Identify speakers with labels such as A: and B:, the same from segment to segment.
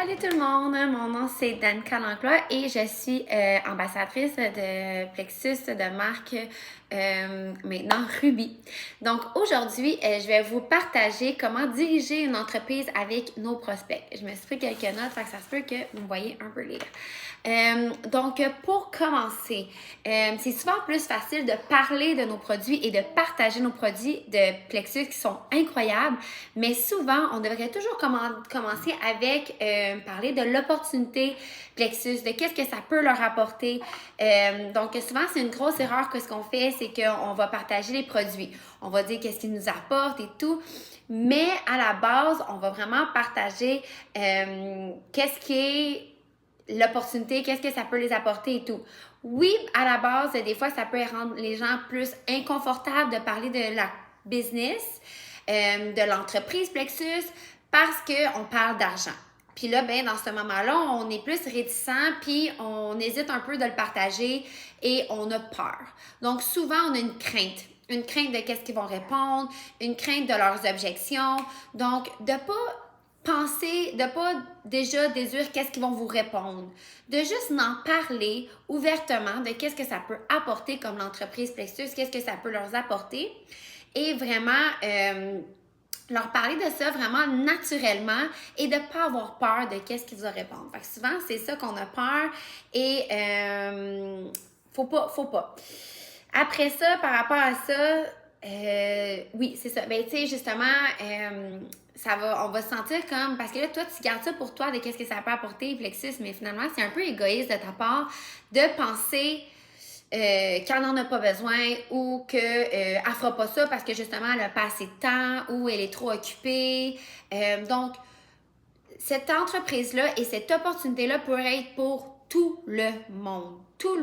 A: Salut tout le monde, mon nom c'est Danica Langlois et je suis ambassadrice de Plexus de marque maintenant Ruby. Donc aujourd'hui, je vais vous partager comment diriger une entreprise avec nos prospects. Je me suis pris quelques notes, fait que ça se peut que vous me voyez un peu lire. Donc pour commencer, c'est souvent plus facile de parler de nos produits et de partager nos produits de Plexus qui sont incroyables, mais souvent on devrait toujours commencer avec parler de l'opportunité Plexus, de qu'est-ce que ça peut leur apporter. Donc souvent c'est une grosse erreur que ce qu'on fait, c'est qu'on va partager les produits. On va dire qu'est-ce qu'ils nous apportent et tout. Mais à la base, on va vraiment partager qu'est-ce qui est l'opportunité, qu'est-ce que ça peut les apporter et tout. Oui, à la base, des fois, ça peut rendre les gens plus inconfortables de parler de la business, de l'entreprise Plexus, parce qu'on parle d'argent. Puis là, ben, dans ce moment-là, on est plus réticent, puis on hésite un peu de le partager et on a peur. Donc, souvent, on a une crainte de qu'est-ce qu'ils vont répondre, une crainte de leurs objections. Donc, de pas penser, de pas déjà déduire qu'est-ce qu'ils vont vous répondre, de juste en parler ouvertement de qu'est-ce que ça peut apporter comme l'entreprise Plexus, qu'est-ce que ça peut leur apporter et vraiment leur parler de ça vraiment naturellement et de ne pas avoir peur de qu'est-ce qu'ils vont répondre. Fait que souvent, c'est ça qu'on a peur et faut pas. Après ça, par rapport à ça, oui, c'est ça. Ben, tu sais, justement, on va se sentir comme, parce que là, toi, tu gardes ça pour toi de qu'est-ce que ça peut apporter, Plexus, mais finalement, c'est un peu égoïste de ta part de penser qu'elle n'en a pas besoin ou qu'elle ne fera pas ça parce que justement, elle n'a pas assez de temps ou elle est trop occupée. Donc, cette entreprise-là et cette opportunité-là pourrait être pour tout le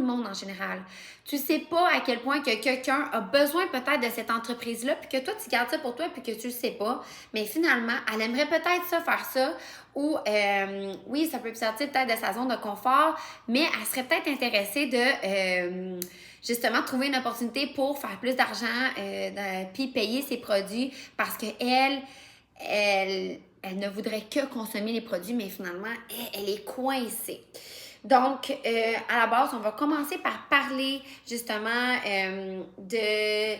A: monde en général. Tu sais pas à quel point que quelqu'un a besoin peut-être de cette entreprise-là, puis que toi, tu gardes ça pour toi, puis que tu le sais pas, mais finalement, elle aimerait peut-être ça, faire ça, ou oui, ça peut sortir peut-être de sa zone de confort, mais elle serait peut-être intéressée de justement trouver une opportunité pour faire plus d'argent, puis payer ses produits, parce que elle ne voudrait que consommer les produits, mais finalement, elle est coincée. Donc, à la base, on va commencer par parler justement de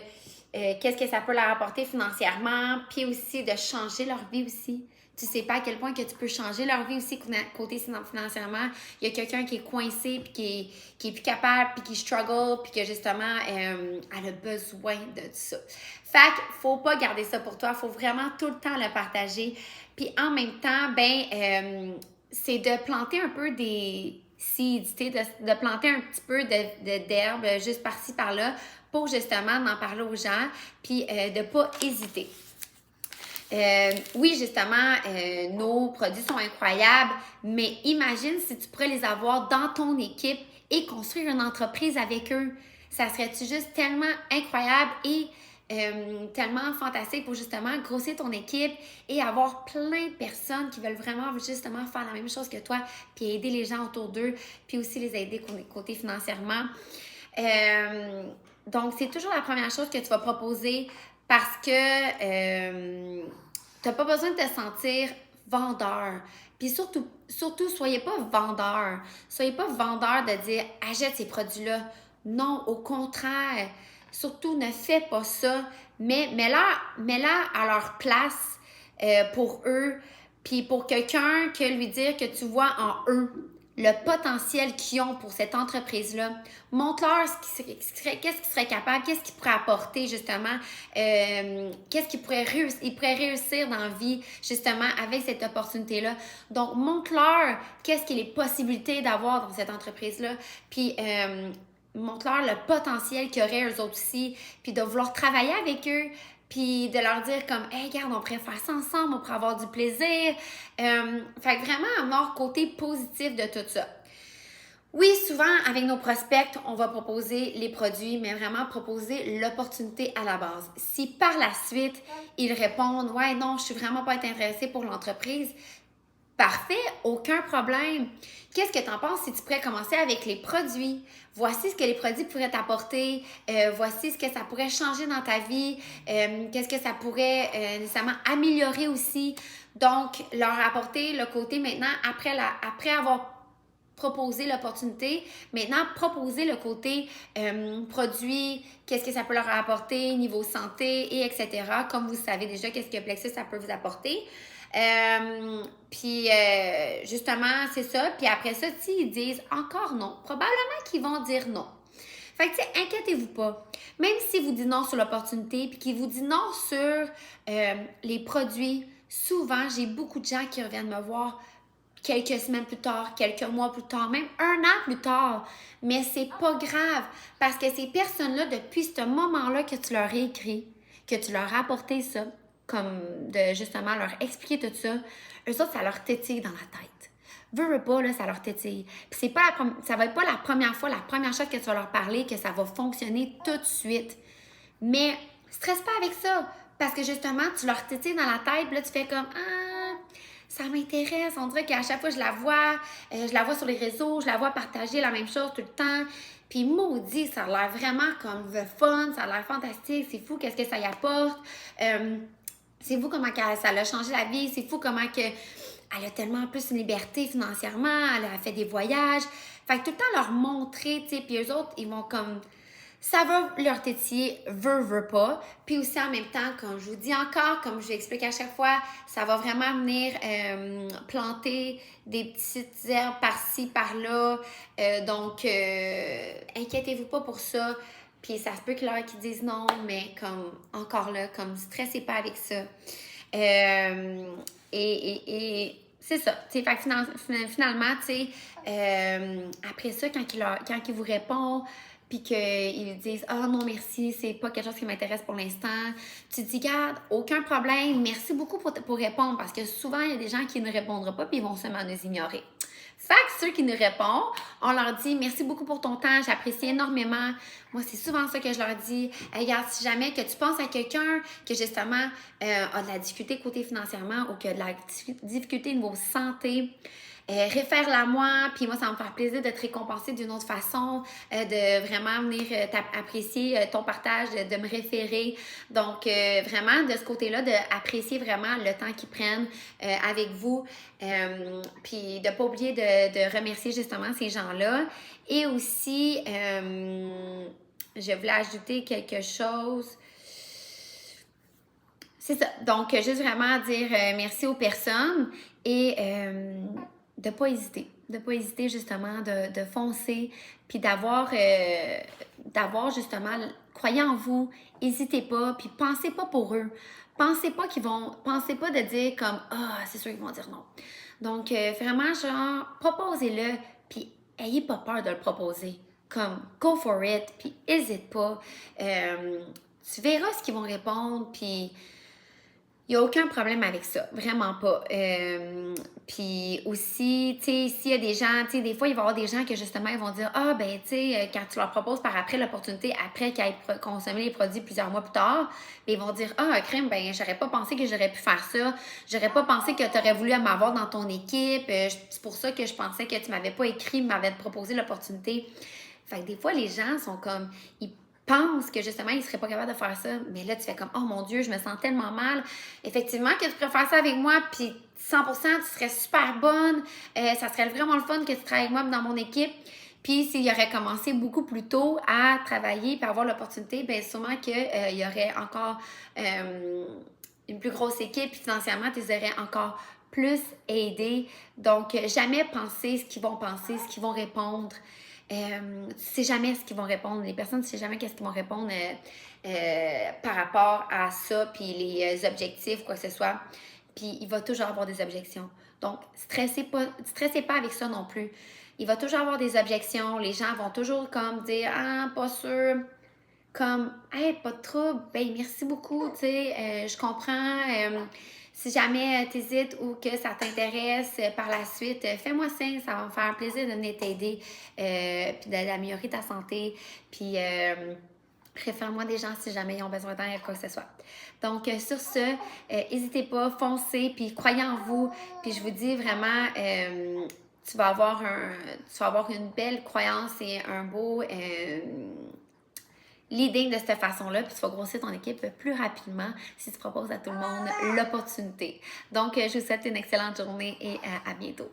A: qu'est-ce que ça peut leur apporter financièrement, puis aussi de changer leur vie aussi. Tu sais pas à quel point que tu peux changer leur vie aussi côté financièrement. Il y a quelqu'un qui est coincé, puis qui est plus capable, puis qui struggle, puis que justement, elle a besoin de ça. Fait qu'il faut pas garder ça pour toi, il faut vraiment tout le temps le partager. Puis en même temps, c'est de planter un peu des seeds, de planter un petit peu d'herbe juste par-ci, par-là, pour justement en parler aux gens, puis de pas hésiter. Oui, justement, nos produits sont incroyables, mais imagine si tu pourrais les avoir dans ton équipe et construire une entreprise avec eux. Ça serait-tu juste tellement incroyable et tellement fantastique pour justement grossir ton équipe et avoir plein de personnes qui veulent vraiment justement faire la même chose que toi, puis aider les gens autour d'eux, puis aussi les aider côté financièrement. Donc, c'est toujours la première chose que tu vas proposer parce que tu n'as pas besoin de te sentir vendeur. Puis surtout, soyez pas vendeur. Soyez pas vendeur de dire achète ces produits-là. Non, au contraire. Surtout, ne fais pas ça. Mais mets-la à leur place pour eux. Puis pour quelqu'un, que lui dire que tu vois en eux le potentiel qu'ils ont pour cette entreprise-là. Montre-leur qu'est-ce qu'ils seraient capables, qu'est-ce qu'ils pourraient apporter justement, qu'est-ce qu'ils pourraient réussir, ils pourraient réussir dans la vie justement avec cette opportunité-là. Donc, montre-leur qu'est-ce qu'il y a les possibilités d'avoir dans cette entreprise-là. Puis, montre-leur le potentiel qu'ils auraient eux autres aussi, puis de vouloir travailler avec eux, puis de leur dire comme « Hey, regarde, on pourrait faire ça ensemble, on pourrait avoir du plaisir. » Fait que vraiment avoir côté positif de tout ça. Oui, souvent, avec nos prospects, on va proposer les produits, mais vraiment proposer l'opportunité à la base. Si par la suite, ils répondent « Ouais, non, je suis vraiment pas intéressée pour l'entreprise », parfait, aucun problème. Qu'est-ce que tu en penses si tu pourrais commencer avec les produits? Voici ce que les produits pourraient t'apporter. Voici ce que ça pourrait changer dans ta vie. Qu'est-ce que ça pourrait nécessairement améliorer aussi. Donc, leur apporter le côté maintenant, après avoir proposer l'opportunité. Maintenant, proposer le côté produit, qu'est-ce que ça peut leur apporter, niveau santé, et etc. Comme vous savez déjà, qu'est-ce que Plexus, ça peut vous apporter. Puis, justement, c'est ça. Puis après ça, s'ils disent encore non, probablement qu'ils vont dire non. Fait que, tu sais, inquiétez-vous pas. Même si vous dites non sur l'opportunité, puis qu'ils vous disent non sur les produits, souvent, j'ai beaucoup de gens qui reviennent me voir quelques semaines plus tard, quelques mois plus tard, même un an plus tard. Mais c'est pas grave parce que ces personnes-là, depuis ce moment-là que tu leur as écrit, que tu leur as apporté ça, comme de justement leur expliquer tout ça, eux autres, ça leur tétille dans la tête. Veux pas, là, ça leur tétille. Puis c'est pas ça va être pas la première fois, la première chose que tu vas leur parler, que ça va fonctionner tout de suite. Mais stresse pas avec ça. Parce que justement, tu leur tétilles dans la tête, puis là, tu fais comme ah, ça m'intéresse. On dirait qu'à chaque fois, je la vois sur les réseaux, je la vois partager la même chose tout le temps. Puis maudit, ça a l'air vraiment comme the fun, ça a l'air fantastique, c'est fou, qu'est-ce que ça y apporte. C'est fou comment ça l'a changé la vie, c'est fou comment que elle a tellement plus une liberté financièrement, elle a fait des voyages. Fait que tout le temps leur montrer, tu sais, puis eux autres, ils vont comme ça va leur tétiller, veut pas. Puis aussi en même temps, comme je vous dis encore, comme je l'explique à chaque fois, ça va vraiment venir planter des petites herbes par-ci, par-là. Donc, inquiétez-vous pas pour ça. Puis ça se peut qu'il y en ait qui disent non, mais comme encore là, comme stressez pas avec ça. Et c'est ça. Fait que finalement, tu sais, après ça, quand il vous répond, puis qu'ils disent « Ah non, merci, c'est pas quelque chose qui m'intéresse pour l'instant. » Tu te dis « Garde, aucun problème, merci beaucoup pour répondre. » Parce que souvent, il y a des gens qui ne répondront pas puis ils vont seulement nous ignorer. Fait que ceux qui nous répondent, on leur dit « Merci beaucoup pour ton temps, j'apprécie énormément. » Moi, c'est souvent ça que je leur dis. Hey, regarde, si jamais que tu penses à quelqu'un que justement a de la difficulté côté financièrement ou qui a de la difficulté niveau santé, réfère-la à moi, puis moi, ça va me faire plaisir de te récompenser d'une autre façon, de vraiment venir apprécier ton partage, de me référer. Donc, vraiment, de ce côté-là, d'apprécier vraiment le temps qu'ils prennent avec vous, puis de ne pas oublier de remercier justement ces gens-là. Et aussi, je voulais ajouter quelque chose. C'est ça. Donc, juste vraiment dire merci aux personnes et de ne pas hésiter. De ne pas hésiter justement de foncer, puis d'avoir justement, croyez en vous, n'hésitez pas, puis pensez pas pour eux. Pensez pas de dire comme ah, c'est sûr qu'ils vont dire non. Donc, vraiment, genre, proposez-le, puis ayez pas peur de le proposer. Comme, go for it, puis n'hésite pas. Tu verras ce qu'ils vont répondre, puis il n'y a aucun problème avec ça, vraiment pas. Puis aussi, tu sais, s'il y a des gens, tu sais, des fois, il va y avoir des gens que justement, ils vont dire ah, ben, tu sais, quand tu leur proposes par après l'opportunité, après qu'ils aient consommé les produits plusieurs mois plus tard, ils vont dire ah, crème, ben, j'aurais pas pensé que j'aurais pu faire ça. J'aurais pas pensé que tu aurais voulu m'avoir dans ton équipe. C'est pour ça que je pensais que tu m'avais pas écrit, m'avais proposé l'opportunité. Fait que des fois, les gens sont comme, ils pensent que justement, ils seraient pas capables de faire ça. Mais là, tu fais comme, oh mon Dieu, je me sens tellement mal. Effectivement, que tu préfères ça avec moi, puis 100%, tu serais super bonne. Ça serait vraiment le fun que tu travailles avec moi dans mon équipe. Puis s'il aurait commencé beaucoup plus tôt à travailler et avoir l'opportunité, bien sûrement qu'il y aurait encore une plus grosse équipe. Puis financièrement, tu les aurais encore plus aidés. Donc, jamais penser ce qu'ils vont penser, ce qu'ils vont répondre. Tu sais jamais ce qu'ils vont répondre. Les personnes, tu sais jamais qu'est-ce qu'ils vont répondre par rapport à ça, puis les objectifs, quoi que ce soit. Puis il va toujours avoir des objections. Donc, stressez pas avec ça non plus. Il va toujours avoir des objections. Les gens vont toujours comme dire ah, pas sûr. Comme, hey, pas de trouble. Ben, merci beaucoup, tu sais, je comprends. Si jamais tu hésites ou que ça t'intéresse par la suite, fais-moi signe, ça va me faire plaisir de venir t'aider, puis d'améliorer ta santé, puis réfère-moi des gens si jamais ils ont besoin d'aide, quoi que ce soit. Donc, sur ce, n'hésitez pas, foncez, puis croyez en vous, puis je vous dis vraiment, tu vas avoir une belle croyance et un beau leading de cette façon-là, puis tu vas grossir ton équipe plus rapidement si tu proposes à tout le monde l'opportunité. Donc, je vous souhaite une excellente journée et à bientôt.